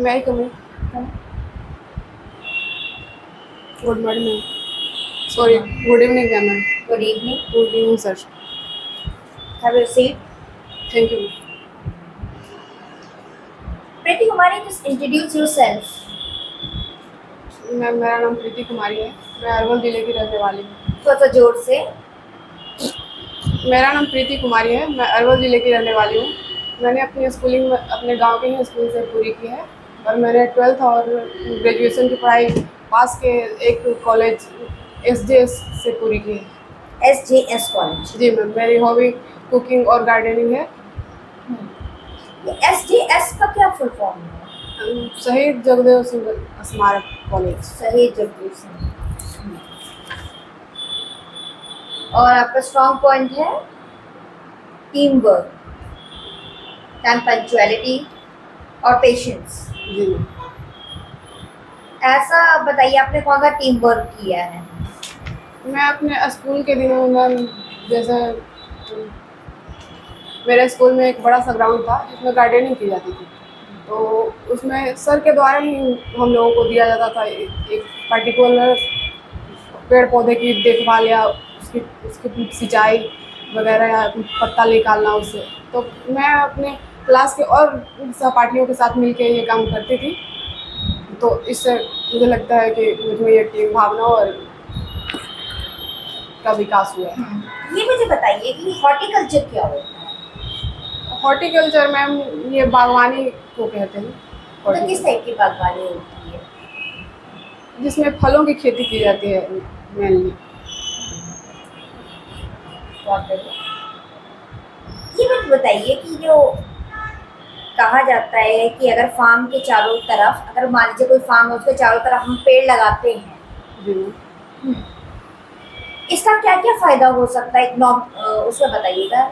मैं ही कहूँ। Good morning, sorry good evening ma'am. Good evening. Good evening sir. Have a seat. Thank you. Preeti Kumari, just introduce yourself. Ma'am मेरा नाम प्रीति कुमारी है, मैं अरवल ज़िले की रहने वाली हूँ। थोड़ा सा जोर से। मेरा नाम प्रीति कुमारी है, मैं अरवल ज़िले की रहने वाली हूँ। मैंने अपनी स्कूलिंग में अपने गांव के ही स्कूल से पूरी की है और मैंने 12th और ग्रेजुएशन की पढ़ाई पास के एक कॉलेज SJS से पूरी की है। SJS College. जी मैम, मेरी हॉबी कुकिंग और गार्डनिंग है। ये SJS का क्या फुल फॉर्म है? शहीद जगदेव सिंह स्मारक कॉलेज। शहीद जगदीश सिंह। और आपका स्ट्रॉन्ग पॉइंट है टीम वर्क एंड पंक्चुअलिटी और पेशेंस। जी मैम। ऐसा बताइए आपने कौन सा टीम वर्क किया है? मैं अपने स्कूल के दिनों में मैम, जैसे मेरे स्कूल में एक बड़ा सा ग्राउंड था जिसमें गार्डनिंग की जाती थी, तो उसमें सर के द्वारा ही हम लोगों को दिया जाता था एक पर्टिकुलर पेड़ पौधे की देखभाल या उसकी उसकी सिंचाई वगैरह या पत्ता निकालना उससे। तो मैं अपने क्लास के और सहपाठियों के साथ मिलकर ये काम करती थी, तो इससे मुझे लगता है कि मुझमें ये टीम भावना और का विकास हुआ है। ये मुझे बताइए कि हॉर्टिकल्चर क्या होता है? हॉर्टिकल्चर मैम ये बागवानी को कहते हैं। तो किस टाइप की बागवानी होती है? जिसमें फलों की खेती की जाती है मेनली। बहुत बढ़िया। ये मुझे बताइए कि जो कहा जाता है कि अगर फार्म के चारों तरफ, अगर मान लीजिए कोई फार्म है उसके चारों तरफ हम पेड़ लगाते हैं, जी इसका क्या क्या फायदा हो सकता है? उसमें बताइएगा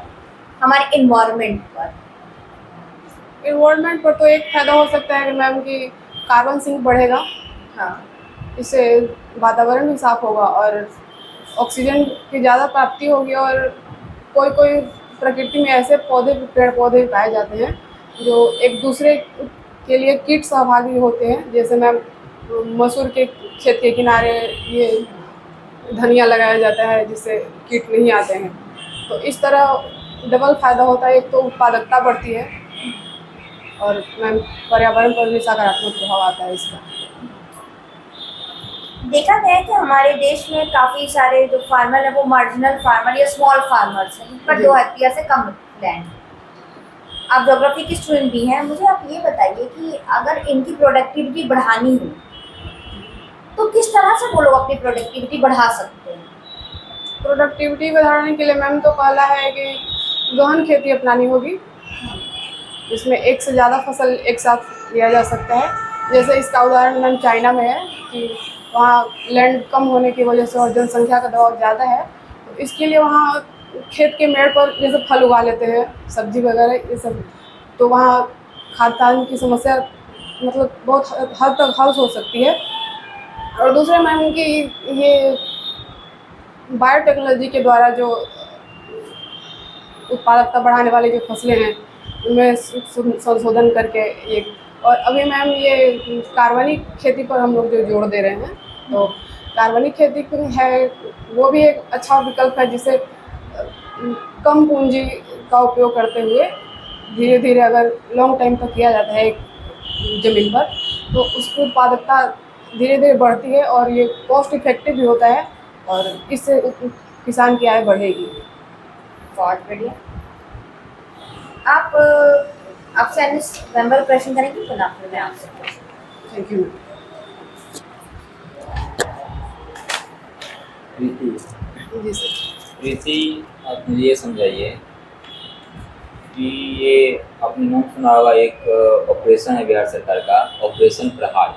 हमारे इन्वायरमेंट पर। इन्वायरमेंट पर तो एक फायदा हो सकता है कि मैम कि कार्बन सिंक बढ़ेगा। हाँ। इससे वातावरण भी साफ होगा और ऑक्सीजन की ज़्यादा प्राप्ति होगी। और कोई कोई प्रकृति में ऐसे पेड़ पौधे पाए जाते हैं जो एक दूसरे के लिए कीट सहभागी होते हैं। जैसे मैम मसूर के खेत के किनारे ये धनिया लगाया जाता है जिससे कीट नहीं आते हैं। तो इस तरह डबल फायदा होता है, एक तो उत्पादकता बढ़ती है और मैम पर्यावरण पर भी सकारात्मक प्रभाव आता है इसका। देखा गया है कि हमारे देश में काफी सारे जो फार्मर है वो मार्जिनल फार्मर या स्मॉल फार्मर्स हैं, जिन पर 2 हेक्टेयर से कम लैंड। आप ज्योग्राफी की स्टूडेंट भी हैं, मुझे आप ये बताइए कि अगर इनकी प्रोडक्टिविटी बढ़ानी हो तो किस तरह से वो लोग अपनी प्रोडक्टिविटी बढ़ा सकते हैं? प्रोडक्टिविटी बढ़ाने के लिए मैम तो पहला है कि गहन खेती अपनानी होगी, जिसमें एक से ज़्यादा फसल एक साथ लिया जा सकता है। जैसे इसका उदाहरण मैम चाइना में है कि वहाँ लैंड कम होने की वजह से और जनसंख्या का दबाव ज़्यादा है, तो इसके लिए वहाँ खेत के मेड़ पर जैसे फल उगा लेते हैं, सब्जी वगैरह ये सब, तो वहाँ खाद्यान्न की समस्या मतलब बहुत हद तक हल हो सकती है। और दूसरे मैम कि ये बायोटेक्नोलॉजी के द्वारा जो उत्पादकता बढ़ाने वाली जो फसलें हैं उनमें संशोधन करके ये, और अभी मैम ये कार्बनिक खेती पर हम लोग जो जोर दे रहे हैं, तो कार्बनिक खेती है वो भी एक अच्छा विकल्प है जिससे कम पूंजी का उपयोग करते हुए धीरे धीरे अगर लॉन्ग टाइम तक किया जाता है एक ज़मीन पर, तो उसकी उत्पादकता धीरे धीरे बढ़ती है और ये कॉस्ट इफेक्टिव भी होता है और इससे किसान की आय बढ़ेगी। बहुत बढ़िया। आप आपसे अन्य मेंबर प्रश्न करेंगे तो ना फिर मैं आपसे पूछूं। Thank you. प्रीति, जी सर। प्रीति, आप मुझे ये समझाइए कि ये आपने नाम सुना होगा, एक ऑपरेशन है बिहार सरकार का, ऑपरेशन प्रहार।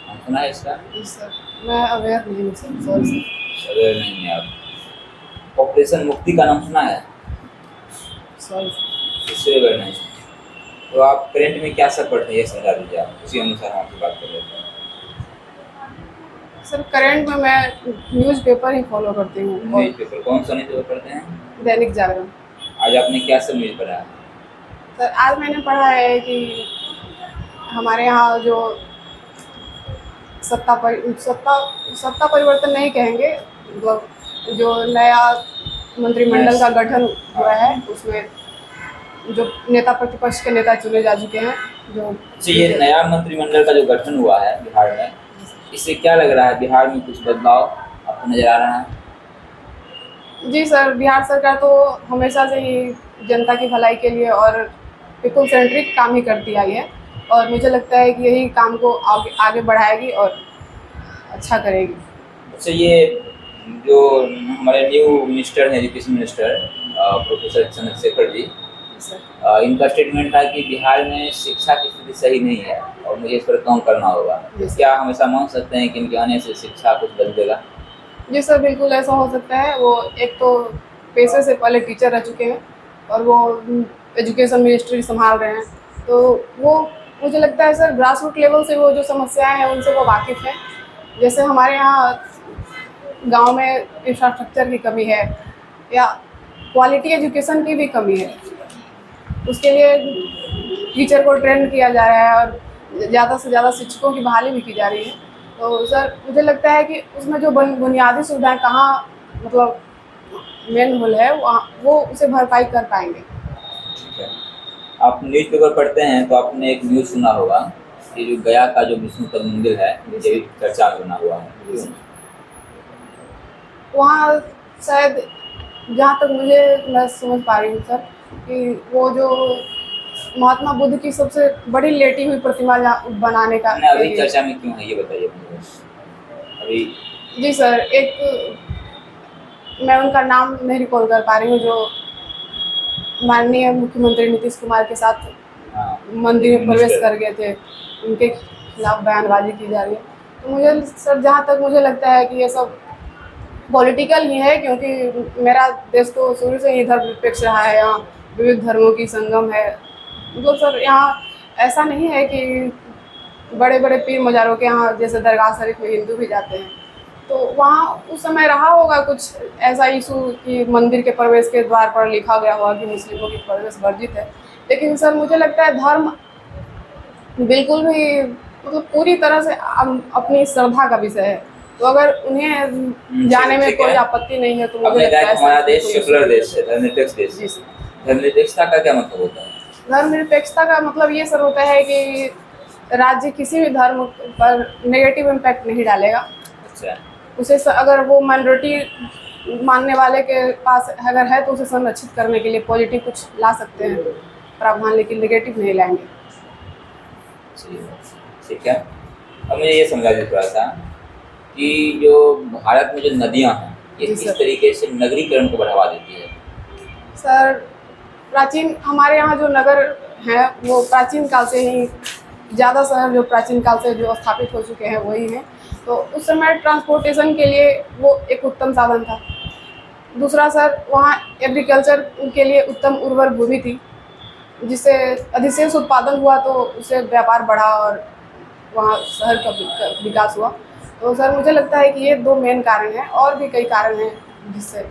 नाम सुना है इसका? जी सर, मैं अवेयर नहीं हूँ सर, सॉरी सर। अगर नहीं है आप, ऑपरेशन मुक्ति का नाम सुना है? Sorry sir. इससे अगर नहीं, तो आप करंट में क्या सब पढ़ते हैं ये समझा दीजिए, आप उसी अनुसार हम आपकी बात कर रहे थे। सर करंट में मैं न्यूज़पेपर ही फॉलो करती हूँ। न्यूज़पेपर कौन सा न्यूज़पेपर पढ़ते हैं? दैनिक जागरण। आज आपने क्या सब न्यूज़ पढ़ा है? सर आज मैंने पढ़ा है कि हमारे यहाँ जो सत्ता परिवर्तन नहीं कहेंगे, मतलब जो नया मंत्रिमंडल का गठन हुआ है उसमें जो नेता प्रतिपक्ष के नेता चुने जा चुके हैं, जो अच्छा, ये नया मंत्रिमंडल का जो गठन हुआ है बिहार में, इससे क्या लग रहा है, बिहार में कुछ बदलाव आपको नजर आ रहा है? जी सर, बिहार सरकार तो हमेशा से ही जनता की भलाई के लिए और पीपल सेंट्रिक काम ही करती आई है, और मुझे लगता है कि यही काम को आगे बढ़ाएगी और अच्छा करेगी। अच्छा, ये जो हमारे न्यू मिनिस्टर हैं, education minister professor Chandrashekhar ji, sir इनका स्टेटमेंट था कि बिहार में शिक्षा की स्थिति सही नहीं है और मुझे इस पर काम करना होगा। तो क्या हम ऐसा मान सकते हैं कि इनके आने से शिक्षा कुछ बदलेगा? जी सर, बिल्कुल ऐसा हो सकता है। वो एक तो पेशे से पहले टीचर रह चुके हैं और वो एजुकेशन मिनिस्ट्री संभाल रहे हैं, तो वो मुझे लगता है सर ग्रास रूट लेवल से वो जो समस्याएं हैं उनसे वो वाकिफ़ हैं। जैसे हमारे यहाँ गांव में इंफ्रास्ट्रक्चर की कमी है या क्वालिटी एजुकेशन की भी कमी है, उसके लिए टीचर को ट्रेन किया जा रहा है और ज़्यादा से ज़्यादा शिक्षकों की बहाली भी की जा रही है। तो सर मुझे लगता है कि उसमें जो बुनियादी सुविधाएं कहाँ मतलब मेन होल है वो उसे भरपाई कर पाएंगे। ठीक है। आप न्यूज़पेपर पढ़ते हैं तो आपने एक न्यूज़ सुना होगा कि जो गया का जो विष्णुपद मंदिर है ये भी चर्चा में बना हुआ है। वहाँ शायद जहाँ तक मैं समझ पा रही हूँ सर कि वो जो महात्मा बुद्ध की सबसे बड़ी लेटी हुई प्रतिमा बनाने का अभी चर्चा में क्यों है ये बताइए मुझे अभी। जी सर, एक मैं उनका नाम नहीं रिकॉल कर पा रही हूँ, जो माननीय मुख्यमंत्री नीतीश कुमार के साथ मंदिर में प्रवेश कर गए थे, उनके खिलाफ बयानबाजी की जा रही है। तो मुझे सर जहाँ तक मुझे लगता है कि ये सब पॉलिटिकल ही है, क्योंकि मेरा देश तो शुरू से ही धर्मनिरपेक्ष रहा है, यहाँ विविध धर्मों की संगम है। मतलब सर यहाँ ऐसा नहीं है कि बड़े बड़े पीर मज़ारों के यहाँ जैसे दरगाह शरीफ में हिंदू भी जाते हैं, तो वहाँ उस समय रहा होगा कुछ ऐसा इशू कि मंदिर के प्रवेश के द्वार पर लिखा गया होगा कि मुस्लिमों की प्रवेश वर्जित है। लेकिन सर मुझे लगता है धर्म बिल्कुल भी मतलब पूरी तरह से अपनी श्रद्धा का विषय है, तो अगर उन्हें जाने में कोई आपत्ति नहीं है तो मुझे लगता है हमारा देश सेकुलर देश है, धर्मनिरपेक्ष देश। जी सर, धर्मनिरपेक्षता का क्या मतलब होता है? धर्मनिरपेक्षता का मतलब ये सर होता है कि राज्य किसी भी धर्म पर नेगेटिव इम्पैक्ट नहीं डालेगा। अच्छा, उसे अगर वो माइनॉरिटी मानने वाले के पास अगर है तो उसे संरक्षित करने के लिए पॉजिटिव कुछ ला सकते हैं प्रावधान, लेकिन नेगेटिव नहीं लाएंगे। ठीक है। अब मुझे ये समझा दीजिए थोड़ा सा कि जो भारत में जो नदियाँ हैं ये किस तरीके से नगरीकरण को बढ़ावा देती है? सर प्राचीन हमारे यहाँ जो नगर हैं वो प्राचीन काल से ही ज़्यादा शहर जो प्राचीन काल से जो स्थापित हो चुके हैं वही हैं, तो उस समय ट्रांसपोर्टेशन के लिए वो एक उत्तम साधन था। दूसरा सर वहाँ एग्रीकल्चर के लिए उत्तम उर्वर भूमि थी, जिससे अधिशेष उत्पादन हुआ तो उससे व्यापार बढ़ा और वहाँ शहर का विकास हुआ। तो सर मुझे लगता है कि ये दो मेन कारण हैं, और भी कई कारण हैं जिससे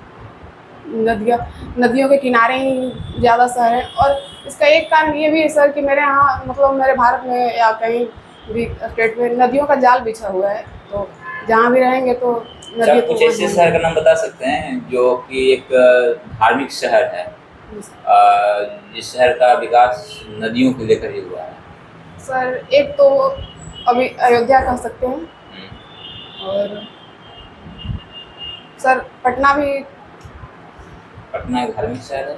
नदियों के किनारे ही ज़्यादा शहर हैं। और इसका एक कारण ये भी है सर कि मेरे यहाँ मतलब मेरे भारत में या कहीं भी स्टेट में नदियों का जाल बिछा हुआ है, तो जहाँ भी रहेंगे तो नदी। कुछ ऐसे शहर का नाम बता सकते हैं जो कि एक धार्मिक शहर है, जिस शहर का विकास नदियों को लेकर ही हुआ है? सर एक तो अभी अयोध्या कह सकते हैं, और सर पटना भी। पटना एक धार्मिक शहर है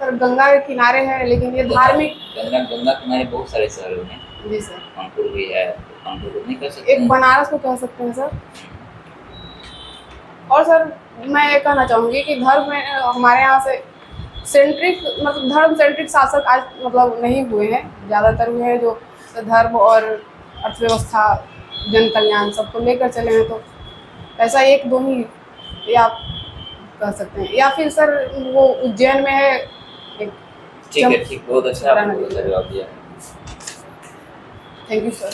सर गंगा के किनारे है, लेकिन ये धार्मिक गंगा किनारे बहुत सारे शहर हैं। जी सर, कानपुर भी है, तो कानपुर को नहीं कह सकते, एक बनारस को कह सकते हैं सर। और सर मैं ये कहना चाहूँगी कि धर्म में हमारे यहाँ से सेंट्रिक मतलब धर्म सेंट्रिक शासक आज मतलब नहीं हुए हैं, ज़्यादातर हुए हैं जो धर्म और अर्थव्यवस्था जन कल्याण सबको लेकर चले हैं। तो ऐसा एक दो ही या कह सकते हैं, या फिर सर वो उज्जैन में है एक। ठीक है, ठीक, बहुत अच्छा आपने जवाब दिया। Thank you sir.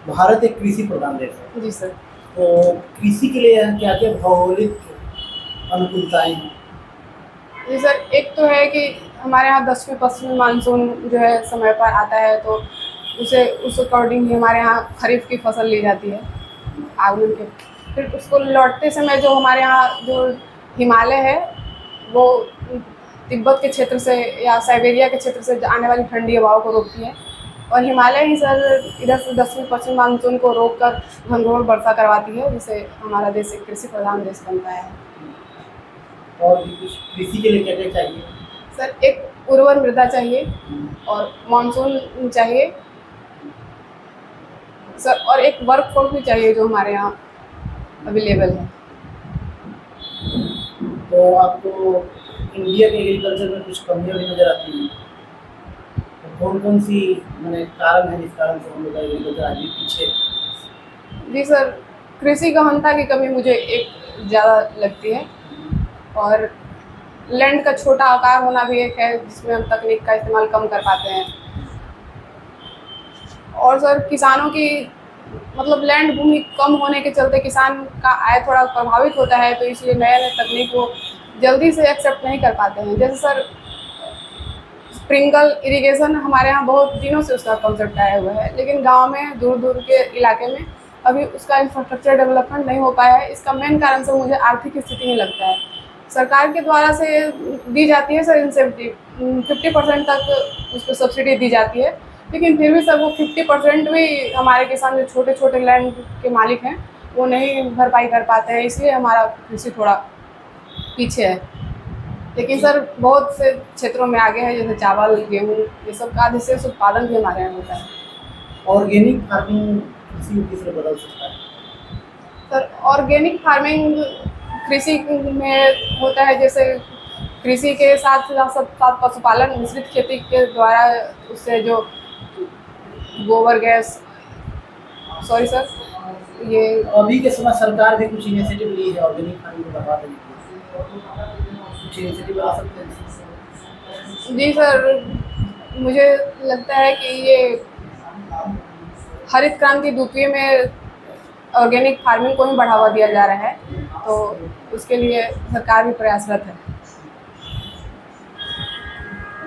भारत एक कृषि प्रधान देश है। जी सर। तो कृषि के लिए क्या क्या भौगोलिक अनुकूलताएं हैं? जी सर, एक तो है कि हमारे यहाँ 10वीं पश्चिमी मानसून जो है समय पर आता है, तो उसे उस अकॉर्डिंग ही हमारे यहाँ खरीफ की फसल ली जाती है आगमन के। फिर उसको लौटते समय जो हमारे यहाँ जो हिमालय है, वो तिब्बत के क्षेत्र से या साइबेरिया के क्षेत्र से आने वाली ठंडी हवाओं को रोकती है, और हिमालय ही सर इधर से 10वीं पश्चिमी मानसून को रोककर घनघोर वर्षा करवाती है, जिससे हमारा देश एक कृषि प्रधान देश बनता है। और भी कुछ कृषि के लिए क्या क्या चाहिए? सर, एक उर्वर मृदा चाहिए और मानसून चाहिए सर, और एक वर्क फोर्स भी चाहिए जो हमारे यहाँ अवेलेबल है। तो आपको इंडिया के एग्रीकल्चर में कुछ कमियां भी नजर आती हैं? तो कौन कौन सी मैंने कारण है जिस कारण से हम लोग का एग्रीकल्चर आज भी पीछे है? जी सर, कृषि गहनता की कमी मुझे एक ज़्यादा लगती है, और लैंड का छोटा आकार होना भी एक है जिसमें हम तकनीक का इस्तेमाल कम कर पाते हैं। और सर, किसानों की मतलब लैंड भूमि कम होने के चलते किसान का आय थोड़ा प्रभावित होता है, तो इसलिए नए नए तकनीक को जल्दी से एक्सेप्ट नहीं कर पाते हैं। जैसे सर, स्प्रिंकल इरिगेशन हमारे यहाँ बहुत दिनों से उसका कॉन्सेप्ट आया हुआ है, लेकिन गांव में दूर दूर के इलाके में अभी उसका इंफ्रास्ट्रक्चर डेवलपमेंट नहीं हो पाया है। इसका मेन कारण से मुझे आर्थिक स्थिति ही लगता है। सरकार के द्वारा से दी जाती है सर इंसेंटिव, 50% तक उस पर सब्सिडी दी जाती है, लेकिन फिर भी सर वो 50% भी हमारे किसान जो छोटे छोटे लैंड के मालिक हैं वो नहीं भरपाई कर पाते हैं, इसलिए हमारा कृषि थोड़ा पीछे है। लेकिन सर बहुत से क्षेत्रों में आगे है, जैसे चावल, गेहूँ, ये सब का विशेष उत्पादन भी हमारे यहाँ होता है। ऑर्गेनिक फार्मिंग कृषि को किस तरह बदल सकता है? सर, ऑर्गेनिक फार्मिंग कृषि में होता है, जैसे कृषि के साथ साथ पशुपालन मिश्रित खेती के द्वारा उससे जो गोबर गैस, सॉरी सर, ये अभी के समय सरकार भी कुछ इनिशिएटिव ली है ऑर्गेनिक फार्मिंग को बढ़ावा देने के लिए, कुछ इनिशिएटिव आ सकते हैं? जी सर, मुझे लगता है कि ये हरित क्रांति द्वितीय में ऑर्गेनिक फार्मिंग को ही बढ़ावा दिया जा रहा है, तो उसके लिए सरकार भी प्रयासरत है।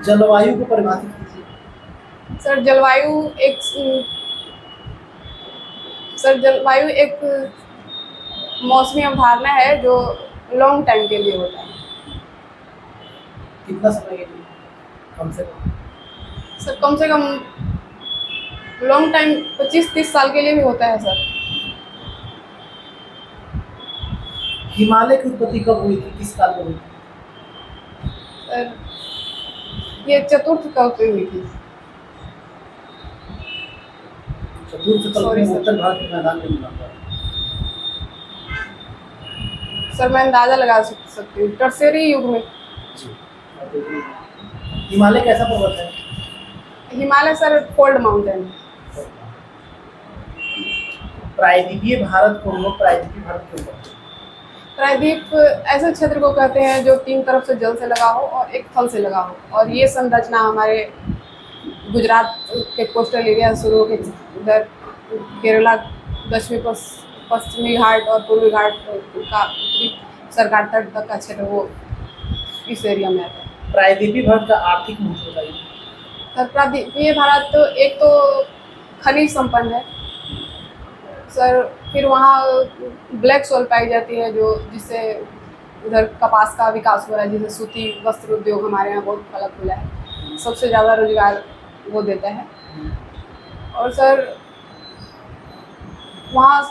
जलवायु को परिभाषित कीजिए। सर, जलवायु एक मौसमी अवधारणा है जो लॉन्ग टाइम के लिए होता है। कितना समय के लिए? कम से कम? सर, कम से कम लॉन्ग टाइम 25-30 साल के लिए भी होता है सर। हिमालय की उत्पत्ति कब हुई थी, किस काल में हुई थी? सर, ये चतुर्थ कल्प पे हुई थी। चतुर्थ कल्प Sorry, में sir. उत्तर भारत के मैदान में मिला था। सर, मैं अंदाज़ा लगा सकती हूँ, टर्शियरी युग में। हिमालय कैसा पर्वत है? हिमालय सर कोल्ड माउंटेन है। प्रायद्वीपीय भारत को हम लोग प्रायद्वीपीय भारत क्यों कहते हैं? प्रायद्वीप ऐसे क्षेत्र को कहते हैं जो 3 तरफ से जल से लगा हो और एक थल से लगा हो, और ये संरचना हमारे गुजरात के कोस्टल एरिया से शुरू होकर इधर केरला, दक्षिणी पश्चिमी घाट और पूर्वी घाट का उत्तरी सरकार तट तक का क्षेत्र वो इस एरिया में आता है। प्रायद्वीपीय भारत का आर्थिक महत्व बताइए। सर, प्रायद्वीपीय भारत तो एक तो खनिज संपन्न है सर, फिर वहाँ ब्लैक सोल पाई जाती है जो जिससे उधर कपास का विकास हो रहा है, जिससे सूती वस्त्र उद्योग हमारे यहाँ बहुत फला फूला है, सबसे ज़्यादा रोजगार वो देता है। और सर वहाँ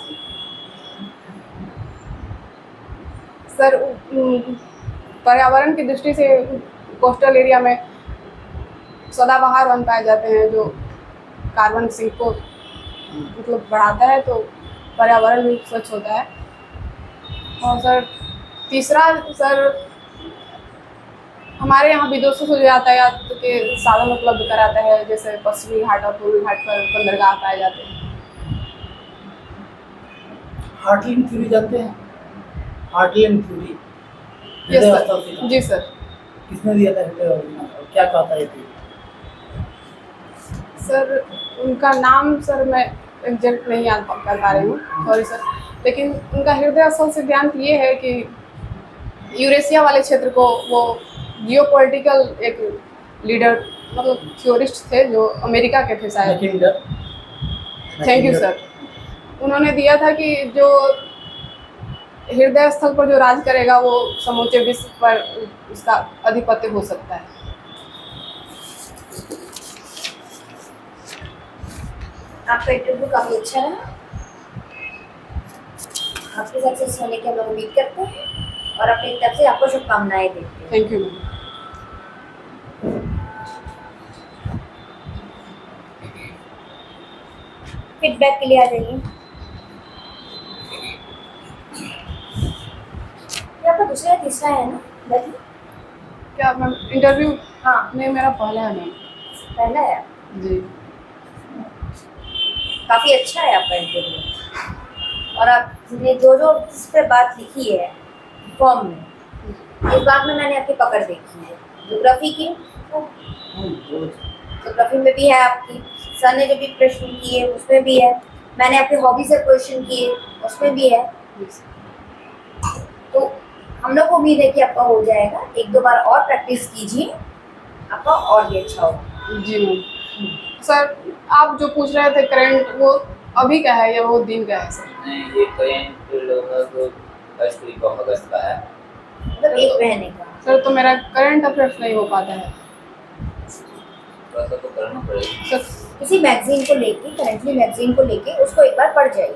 सर पर्यावरण की दृष्टि से कोस्टल एरिया में सदाबहार वन पाए जाते हैं जो कार्बन सिंक को मतलब बढ़ाता है, तो पर्यावरण भी स्वच्छ होता है। और सर तीसरा सर हमारे यहाँ विदेशों से यातायात के साधन उपलब्ध कराता है, जैसे पश्चिमी घाट और पूर्वी घाट पर बंदरगाह पाए जाते हैं। हार्टलैंड थ्योरी जानते हैं? हार्टलैंड थ्योरी जी सर। जी सर। किसने दिया था हिटलर और क्या कहता है ये? सर उनका नाम सर मैं एग्जैक्ट नहीं याद कर पा रही हूँ, सॉरी सर, लेकिन उनका हृदय असल सिद्धांत ये है कि यूरेशिया वाले क्षेत्र को वो जियोपॉलिटिकल एक लीडर मतलब थ्योरिस्ट थे जो अमेरिका के थे शायद। Thank you sir. उन्होंने दिया था कि जो हृदय स्थल पर जो राज करेगा वो समूचे विश्व पर उसका आधिपत्य हो सकता है। आपका इंटरव्यू काफी अच्छा रहा। आपके सक्सेस होने की हम लोग उम्मीद करते हैं और अपनी तरफ से आपको शुभकामनाएं देते हैं। Thank you ma'am. फीडबैक के लिए आ जाइए। ये आपका दूसरा या तीसरा है ना? बताइए। क्या मैम इंटरव्यू? हाँ, नहीं, मेरा पहला है मैम। पहला है। जी। काफी अच्छा है आपका इंटरव्यू और आपने जो जो इस पे बात लिखी है फॉर्म में, इस बात में मैंने आपकी पकड़ देखी है। ज्योग्राफी की, ज्योग्राफी में भी है आपकी, सर ने जो भी प्रश्न किए उसमें भी है, मैंने आपकी हॉबी से क्वेश्चन किए उसमें भी है। तो हम लोग को उम्मीद है कि आपका हो जाएगा। एक दो बार और प्रैक्टिस कीजिए, आपका और भी अच्छा होगा। जी मैम। सर आप जो पूछ रहे थे करंट, वो अभी का है या वो दिन का है सर? नहीं, ये करंट लगभग 22 तारीख का अगस्त का है। मतलब एक महीने का। सर तो मेरा करंट अफेयर्स नहीं हो पाता है थोड़ा सा तो करना पड़ेगा। सर। किसी मैगजीन को लेके, करंटली मैगजीन को लेके उसको एक बार पढ़ जाइए।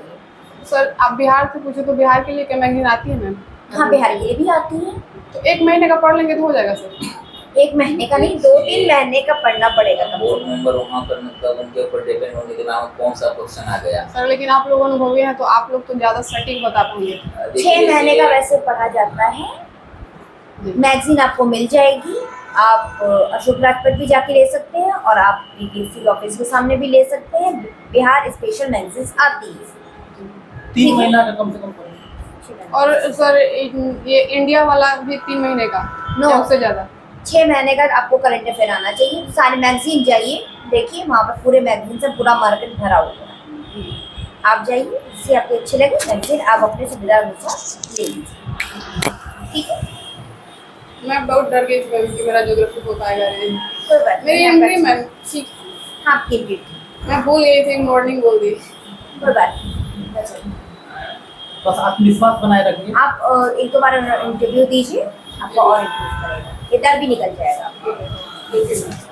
सर आप बिहार से पूछे तो बिहार के लिए क्या मैगजीन आती है मैम? हाँ, बिहार के लिए भी आती है। तो एक महीने का पढ़ लेंगे तो हो जाएगा सर? एक महीने का नहीं, 2-3 महीने का पढ़ना पड़ेगा कम से बोर्ड कम। मेंबर वहाँ पर मतलब उनके ऊपर डिपेंड होने के नाम कौन सा क्वेश्चन आ गया। सर लेकिन आप लोग अनुभवी हैं तो आप लोग तो ज़्यादा सटीक बता पाएंगे। 6 महीने का वैसे पढ़ा जाता है। जी। मैगजीन आपको मिल जाएगी। आप अशोक राजपथ भी जाके ले सकते हैं और आप बीपीएससी ऑफिस के सामने भी ले सकते हैं। बिहार स्पेशल मैगजीन आती है। 3 महीना का कम से कम पड़ेगा। और सर ये इंडिया वाला भी 3 महीने का No. या उससे ज़्यादा? 6 महीने का आपको करंट अफेयर आना चाहिए। तो सारे मैगजीन जाइए, देखिए वहाँ पर पूरे मैगजीन से पूरा मार्केट भरा हुआ है। आप जाइए, जिससे आपको अच्छे लगे मैगजीन आप अपने सुविधा अनुसार ले लीजिए। ठीक है, मैं बहुत डर गई थी मैम कि मेरा ज्योग्राफी हो पाएगा नहीं। कोई बात मेरी नहीं। एंट्री मैम ठीक, आपकी ड्यूटी, मैं भूल गई थी, मॉर्निंग बोल दी। कोई बात नहीं। बस बस आत्मविश्वास बनाए रखिए। आप एक दो बार इंटरव्यू दीजिए, आपको और इम्प्रूव करेगा, ये डर भी निकल जाएगा। ठीक है मैम।